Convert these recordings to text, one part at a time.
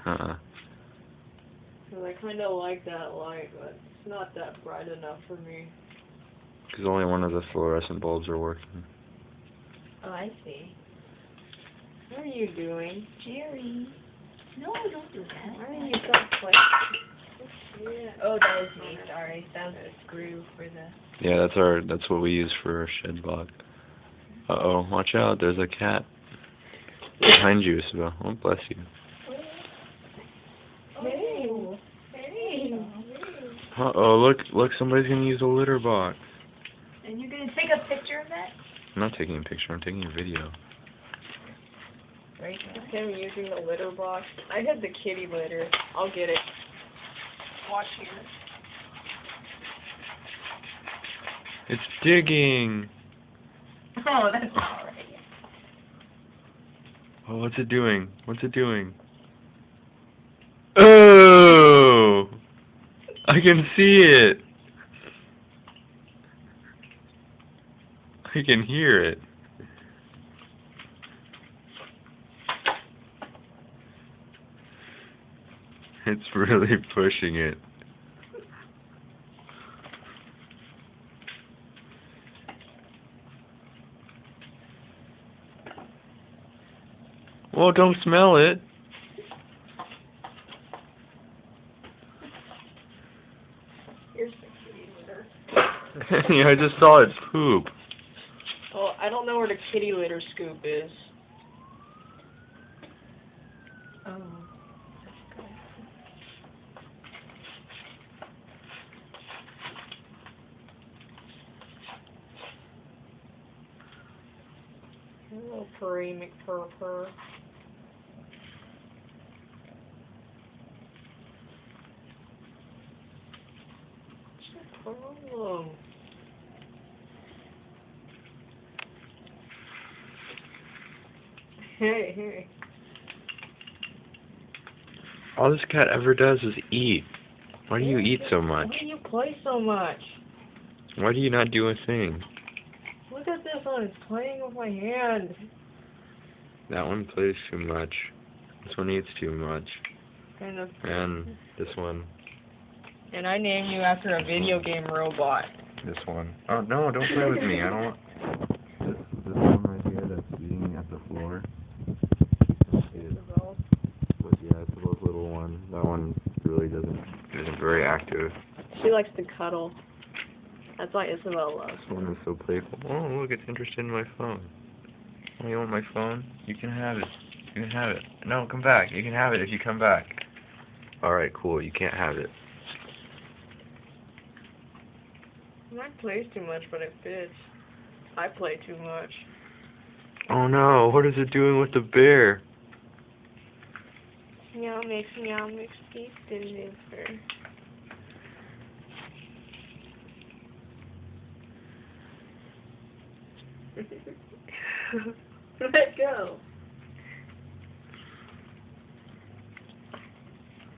Uh-uh. Because I kind of like that light, but it's not that bright enough for me. Because only one of the fluorescent bulbs are working. Oh, I see. What are you doing? Jerry. No, don't do that. Why are you so plastic? Yeah. Oh, that was me. Sorry. That was a screw for the... Yeah, that's what we use for our shed block. Uh-oh, watch out, there's a cat behind you, Isabel. Oh, bless you. Hey. Hey. Uh-oh, look, somebody's gonna use a litter box. And you're going to take a picture of that? I'm not taking a picture, I'm taking a video. Right. It's him using the litter box. I had the kitty litter. I'll get it. Watch here. It's digging! Oh, that's all right. Oh, what's it doing? What's it doing? Oh! I can see it! I can hear it. It's really pushing it. Well, don't smell it. Here's the kitty litter. Yeah, I just saw it poop. Oh, I don't know where the kitty litter scoop is. Oh. Hello, Purry McPurr. What's the problem? Hey. All this cat ever does is eat. Why do you eat so much? Why do you play so much? Why do you not do a thing? Look at this one. It's playing with my hand. That one plays too much. This one eats too much. Kind of. And this one. And I named you after a video game robot. This one. Oh, no, don't play with me. I don't want... This one right here that's eating at the floor. But yeah, it's a little one. That one really isn't very active. She likes to cuddle. That's why Isabel loves. This one is so playful. Oh, look, it's interested in my phone. Oh, you want my phone? You can have it. You can have it. No, come back. You can have it if you come back. Alright, cool. You can't have it. Mine plays too much, but it fits. I play too much. Oh no, what is it doing with the bear? Meow mix, beef deliver. Let go.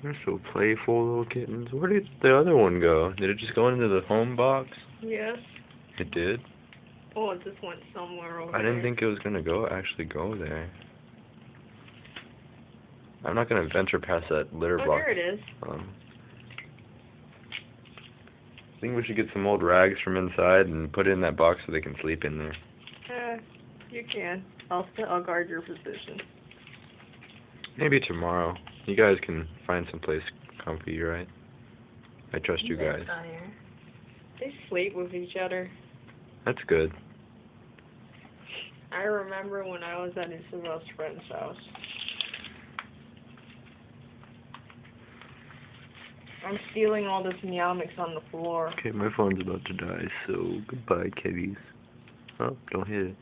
They're so playful, little kittens. Where did the other one go? Did it just go into the home box? Yes. It did? Oh, it just went somewhere over I didn't there. think it was going to actually go there. I'm not going to venture past that litter box. There it is. I think we should get some old rags from inside and put it in that box so they can sleep in there. You can. I'll guard your position. Maybe tomorrow. You guys can find some place comfy, right? I trust you guys. They sleep with each other. That's good. I remember when I was at Isabel's friend's house. I'm stealing all this meow mix on the floor. Okay, my phone's about to die, so goodbye, kitties. Oh, don't hit it.